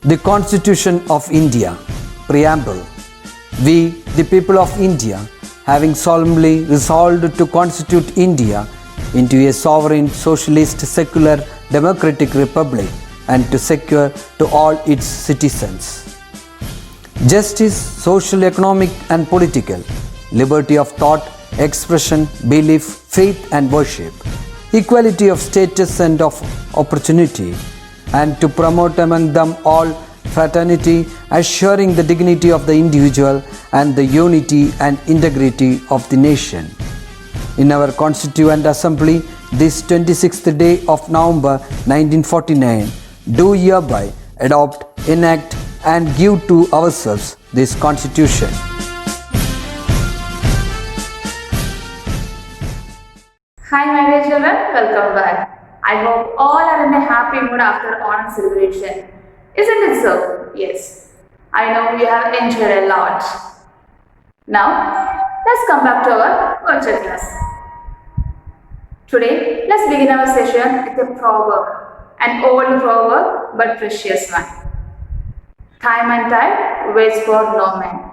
The Constitution of India, Preamble. We, the people of India, having solemnly resolved to constitute India into a sovereign, socialist, secular, democratic republic and to secure to all its citizens justice, social, economic and political, liberty of thought, expression, belief, faith and worship, equality of status and of opportunity, and to promote among them all fraternity, assuring the dignity of the individual and the unity and integrity of the nation. In our Constituent Assembly, this 26th day of November 1949, do hereby adopt, enact and give to ourselves this Constitution. Hi my dear children, welcome back. I hope all are in a happy mood after Onam celebration. Isn't it so? Yes. I know you have enjoyed a lot. Now, let's come back to our culture class. Today, let's begin our session with a proverb. An old proverb but precious one. Time and tide waits for no man.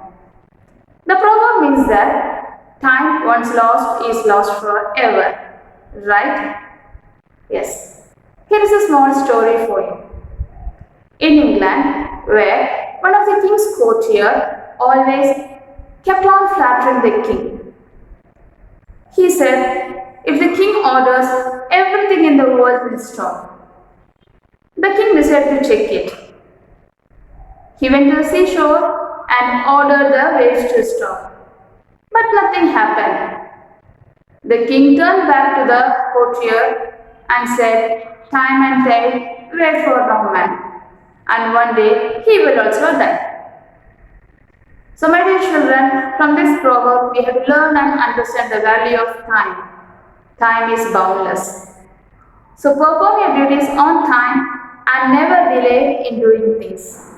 The proverb means that time once lost is lost forever. Right? Yes. Here is a small story for you. In England, where one of the king's courtiers always kept on flattering the king. He said, if the king orders, everything in the world will stop. The king decided to check it. He went to the seashore and ordered the waves to stop. But nothing happened. The king turned back to the courtier and said, time and tide wait for no man. And one day he will also die. So my dear children, from this proverb we have to learn and understand the value of time. Time is boundless. So perform your duties on time and never delay in doing things.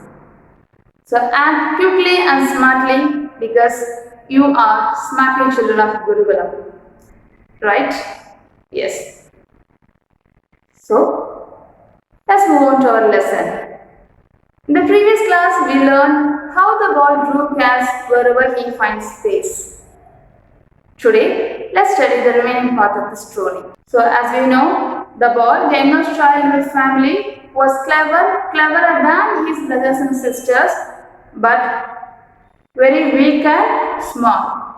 So act quickly and smartly because you are smartly children of Gurukulam. Right? Yes. So, let's move on to our lesson. In the previous class, we learned how the boy drew cats wherever he finds space. Today, let's study the remaining part of the story. So, as we know, the boy, the youngest child in his family, was cleverer than his brothers and sisters, but very weak and small.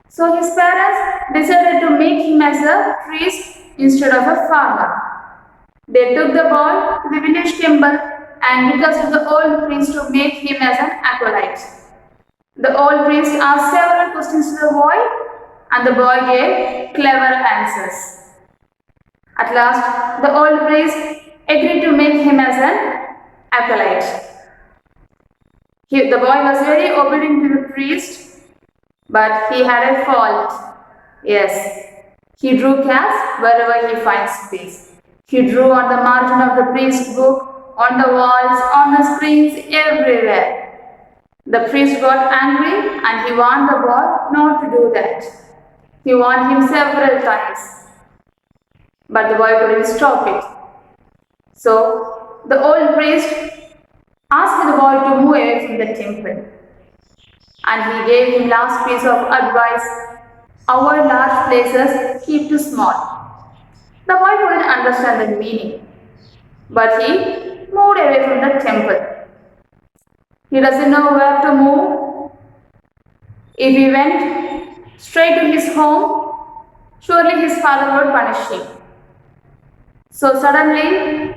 So his parents decided to make him as a priest instead of a farmer. They took the boy to the village temple and requested the old priest to make him as an acolyte. The old priest asked several questions to the boy and the boy gave clever answers. At last, the old priest agreed to make him as an acolyte. The boy was very obedient to the priest, but he had a fault. Yes, he drew cats wherever he finds space. He drew on the margin of the priest's book, on the walls, on the screens, everywhere. The priest got angry and he warned the boy not to do that. He warned him several times, but the boy couldn't stop it. So, the old priest asked the boy to move away from the temple. And he gave him last piece of advice, our large places keep too small. The boy couldn't understand the meaning, but he moved away from the temple. He doesn't know where to move. If he went straight to his home, surely his father would punish him. So suddenly,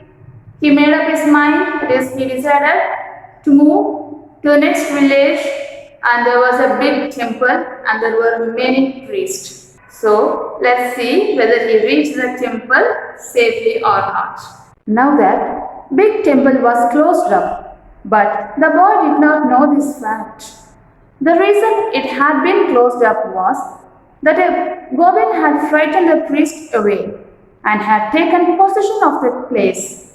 he made up his mind, that is, he decided to move to the next village. And there was a big temple and there were many priests. So, let's see whether he reached the temple safely or not. Now that big temple was closed up, but the boy did not know this fact. The reason it had been closed up was that a goblin had frightened the priest away and had taken possession of the place.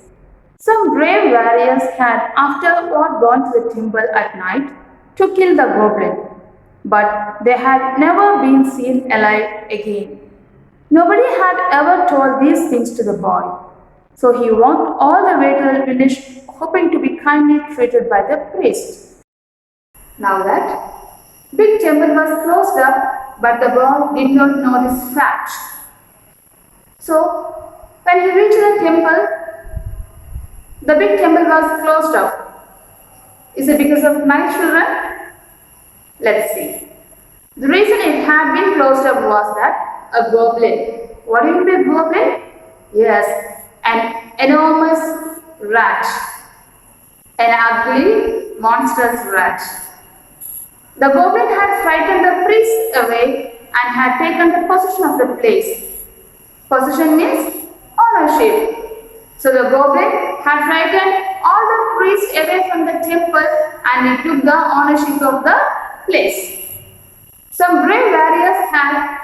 Some brave warriors had afterward gone to the temple at night to kill the goblin, but they had never been seen alive again. Nobody had ever told these things to the boy. So he walked all the way to the village, hoping to be kindly treated by the priest. Now that big temple was closed up, but the boy did not know this fact. So when he reached the temple, the big temple was closed up. Is it because of night, children? Let's see. The reason it had been closed up was that a goblin. What do you mean by goblin? Yes, an enormous rat. An ugly, monstrous rat. The goblin had frightened the priest away and had taken the possession of the place. Possession means ownership. So the goblin had frightened all the priests away from the temple and he took the ownership of the place. Some brave warriors had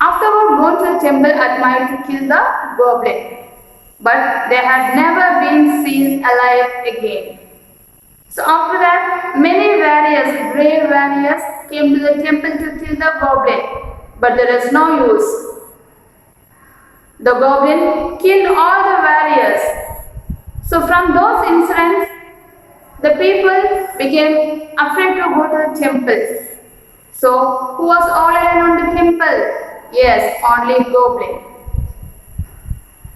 afterward gone to the temple at night to kill the goblin, but they had never been seen alive again. So after that, many warriors, brave warriors, came to the temple to kill the goblin, but there is no use. The goblin killed all the warriors. So from those incidents, the people became afraid to go to the temple. So who was all alone on the temple? Yes, only goblin.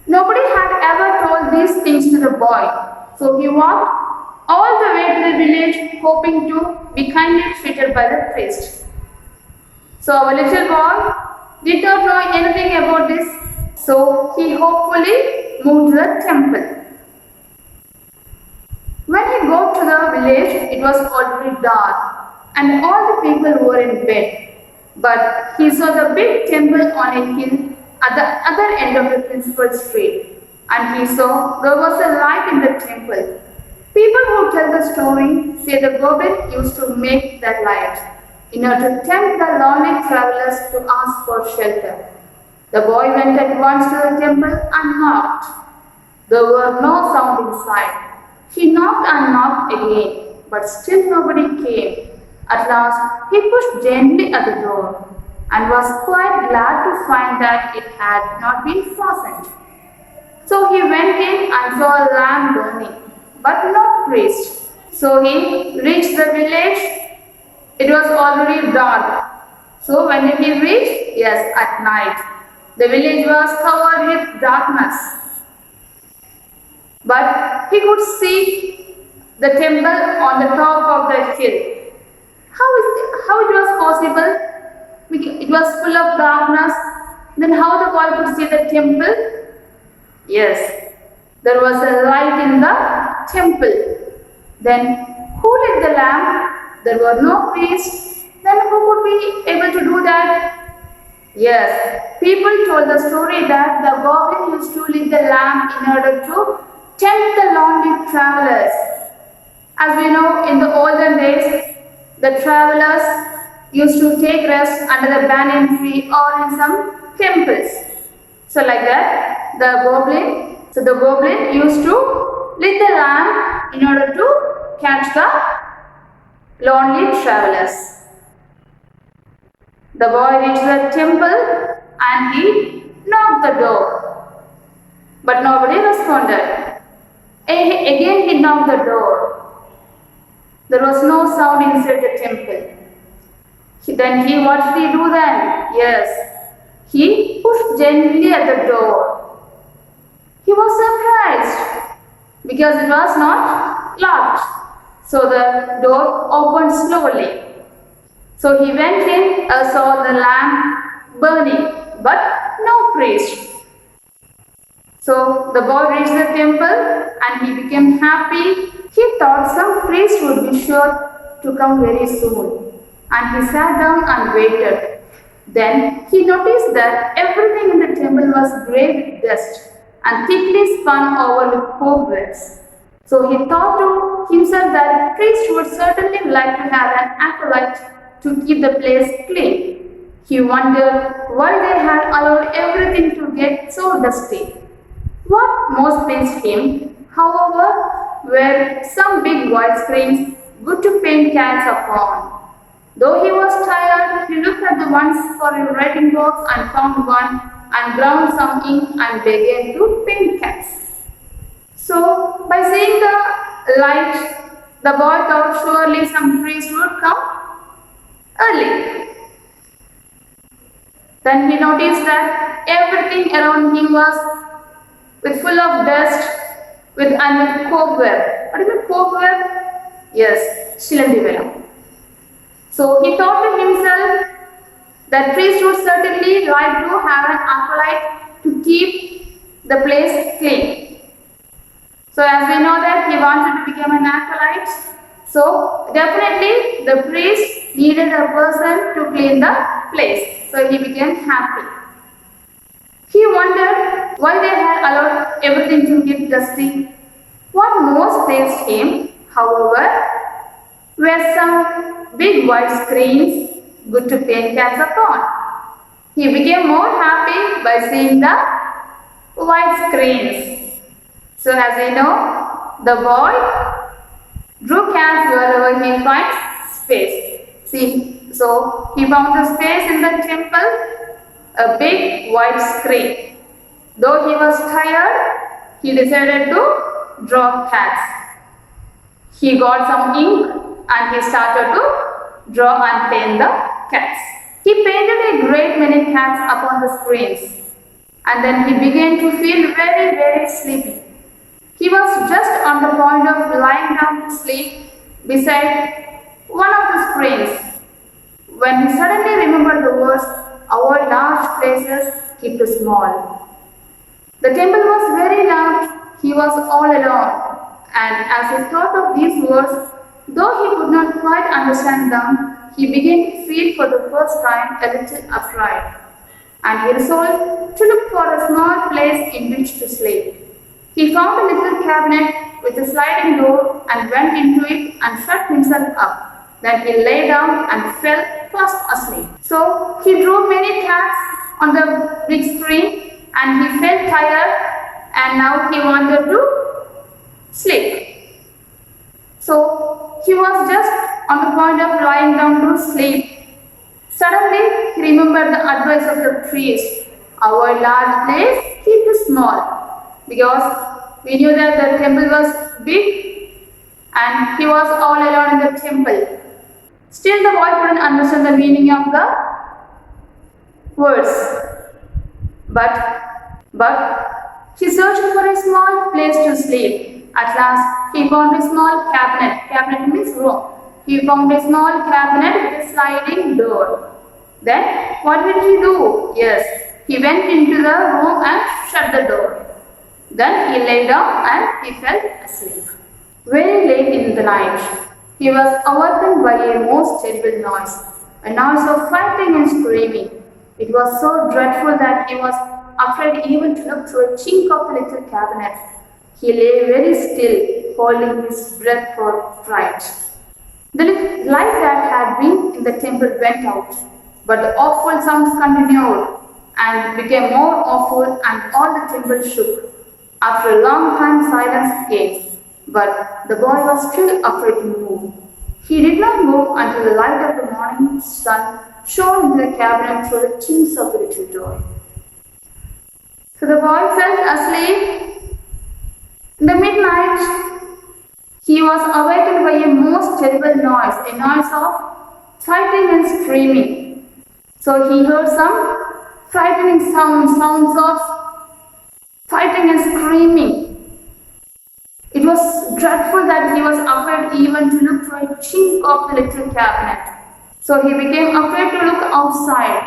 Nobody had ever told these things to the boy. So he walked all the way to the village hoping to be kindly treated by the priest. So our little boy did not know anything about this. So he hopefully moved to the temple. When he got to the village, it was already dark and all the people were in bed. But he saw the big temple on a hill at the other end of the principal street. And he saw there was a light in the temple. People who tell the story say the goblin used to make that light in order to tempt the lonely travelers to ask for shelter. The boy went at once to the temple and knocked. There were no sound inside. He knocked and knocked again, but still nobody came. At last, he pushed gently at the door and was quite glad to find that it had not been fastened. So he went in and saw a lamp burning, but no priest. So he reached the village. It was already dark. So when did he reach? Yes, at night. The village was covered with darkness. But he could see the temple on the top of the hill. How it was possible? It was full of darkness. Then how the boy could see the temple? Yes, there was a light in the temple. Then who lit the lamp? There were no priests. Then who would be able to do that? Yes, people told the story that the goblin used to lit the lamp in order to tempt the lonely travelers. As we know, in the olden days, the travelers used to take rest under the banyan tree or in some temples. So like that, the goblin used to lit the lamp in order to catch the lonely travelers. The boy reached the temple and he knocked the door. But nobody responded. Again he knocked the door. There was no sound inside the temple. What did he do then? Yes, he pushed gently at the door. He was surprised because it was not locked. So the door opened slowly. So he went in and saw the lamp burning, but no priest. So the boy reached the temple and he became happy. He thought some priest would be sure to come very soon. And he sat down and waited. Then he noticed that everything in the temple was grey with dust and thickly spun over with cobwebs. So he thought to himself that priest would certainly like to have an acolyte to keep the place clean. He wondered why they had allowed everything to get so dusty. What most pleased him, however, were some big white screens good to paint cats upon. Though he was tired, he looked at the ones for a writing box and found one and ground some ink and began to paint cats. by seeing the light, the boy thought surely some priest would come early. Then he noticed that everything around him was with full of dust and with cobweb. What is it, cobweb? Yes, Shilanti Vela. So he thought to himself that priest would certainly like to have an acolyte to keep the place clean. So as we know that he wanted to become an acolyte, so definitely the priest needed a person to clean the place. So he became happy. He wondered why they had allowed everything to get dusty. What most pleased him, however, were some big white screens good to paint cats upon. He became more happy by seeing the white screens. So as we know, the boy drew cats wherever he finds space. See, so he found the space in the temple, a big white screen. Though he was tired, he decided to draw cats. He got some ink and he started to draw and paint the cats. He painted a great many cats upon the screens, and then he began to feel very, very sleepy. He was just on the point of lying down to sleep beside one of the screens when he suddenly remembered the words, "Our large places keep small." The temple was very large, he was all alone, and as he thought of these words, though he could not quite understand them, he began to feel for the first time a little afraid, and he resolved to look for a small place in which to sleep. He found a little cabinet with a sliding door and went into it and shut himself up. Then he lay down and fell fast asleep. So he drew many cats on the big screen and he felt tired and now he wanted to sleep. So he was just on the point of lying down to sleep. Suddenly he remembered the advice of the priest, "Our large place, keep it small." Because we knew that the temple was big and he was all alone in the temple. Still the boy couldn't understand the meaning of the words. But he searched for a small place to sleep. At last he found a small cabinet. Cabinet means room. He found a small cabinet with a sliding door. Then what did he do? Yes, he went into the room and shut the door. Then he lay down and he fell asleep. Very late in the night, he was awakened by a most terrible noise, a noise of fighting and screaming. It was so dreadful that he was afraid even to look through a chink of the little cabinet. He lay very still, holding his breath for fright. The light that had been in the temple went out, but the awful sounds continued and became more awful, and all the temple shook. After a long time silence came, but the boy was still afraid to move. He did not move until the light of the morning sun shone into the cabinet through the chinks of the little door. So the boy fell asleep. In the midnight, he was awakened by a most terrible noise, a noise of fighting and screaming. So he heard some frightening sounds of fighting and screaming. It was dreadful that he was afraid even to look through a chink of the little cabinet. So he became afraid to look outside.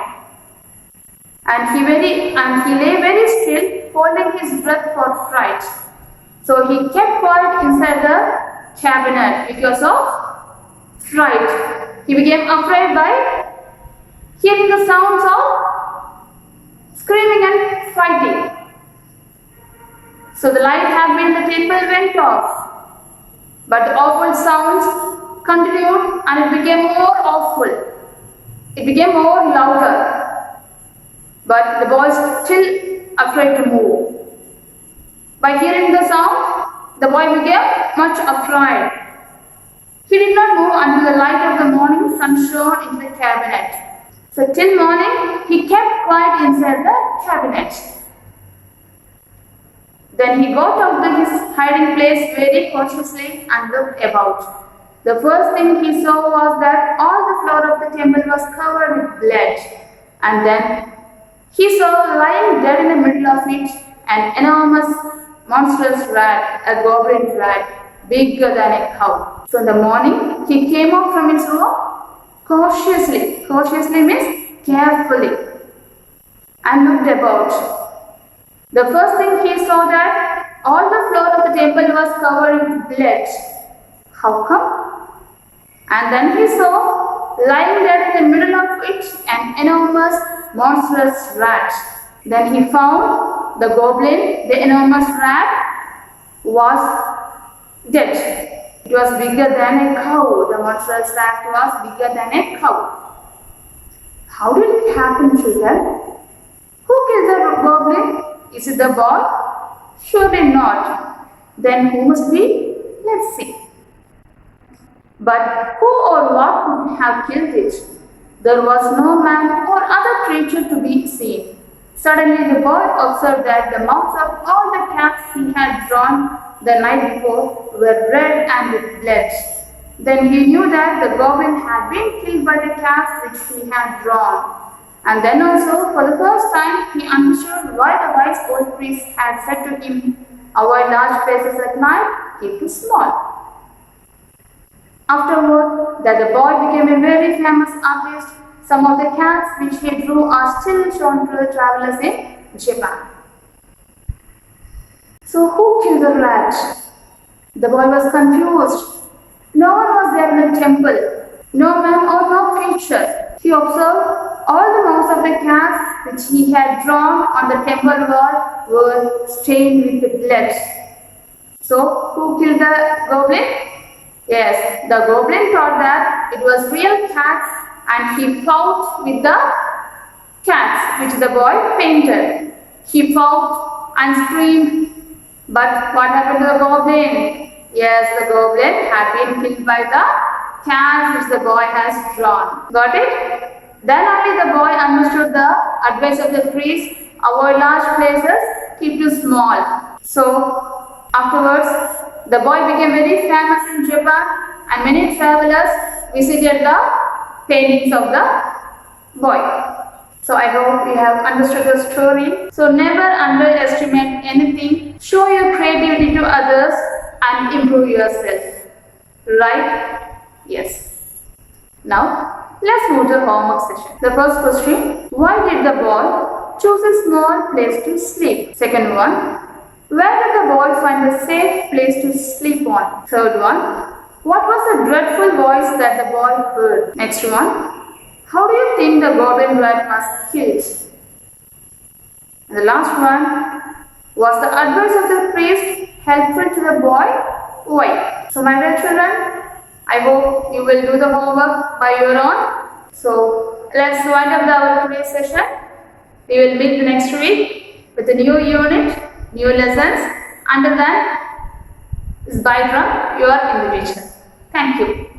And he lay very still, holding his breath for fright. So he kept quiet inside the cabinet because of fright. He became afraid by hearing the sounds of screaming and fighting. So the light had been in the temple went off, but the awful sounds continued and it became more awful. It became more louder, but the boy was still afraid to move. By hearing the sound, the boy became much afraid. He did not move until the light of the morning sun shone into the cabinet. So till morning, he kept quiet inside the cabinet. Then he got out of his hiding place very cautiously and looked about. The first thing he saw was that all the floor of the temple was covered with blood. And then he saw lying dead in the middle of it an enormous, monstrous rat, a goblin rat, bigger than a cow. So in the morning, he came out from his room cautiously means carefully, and looked about. The first thing he saw that all the floor of the temple was covered with blood. How come? And then he saw lying there in the middle of it an enormous, monstrous rat. Then he found the goblin, the enormous rat, was dead. It was bigger than a cow. The monstrous rat was bigger than a cow. How did it happen, children? Who killed the goblin? Is it the boy? Surely not. Then who must be? Let's see. But who or what could have killed it? There was no man or other creature to be seen. Suddenly the boy observed that the mouths of all the cats he had drawn the night before were red and with blood. Then he knew that the goblin had been killed by the cats which he had drawn. And then also, for the first time, he understood why the wise old priest had said to him, avoid large places at night, keep it small. Afterward, that the boy became a very famous artist. Some of the cats which he drew are still shown to the travelers in Japan. So who killed the rat? The boy was confused. No one was there in the temple. No man or no creature. He observed all the mouths of the cats which he had drawn on the temple wall were stained with blood. So who killed the goblin? Yes, the goblin thought that it was real cats and he fought with the cats which the boy painted. He fought and screamed. But what happened to the goblin? Yes, the goblin had been killed by the cats which the boy has drawn. Got it? Then only the boy understood the advice of the priest, avoid large places, keep it small. So afterwards, the boy became very famous in Japan and many travelers visited the paintings of the boy. So I hope you have understood the story. So never underestimate anything. Show your creativity to others and improve yourself. Right? Yes. Now, let's move to the homework session. The first question, why did the boy choose a small place to sleep? Second one, where did the boy find a safe place to sleep on? Third one, what was the dreadful voice that the boy heard? Next one, how do you think the goblin rat was killed? And the last one, was the advice of the priest helpful to the boy? Why? So my dear children, I hope you will do the homework by your own. So let's wind up our today's session. We will meet the next week with a new unit, new lessons. Until then, this is bye from your English teacher. Thank you.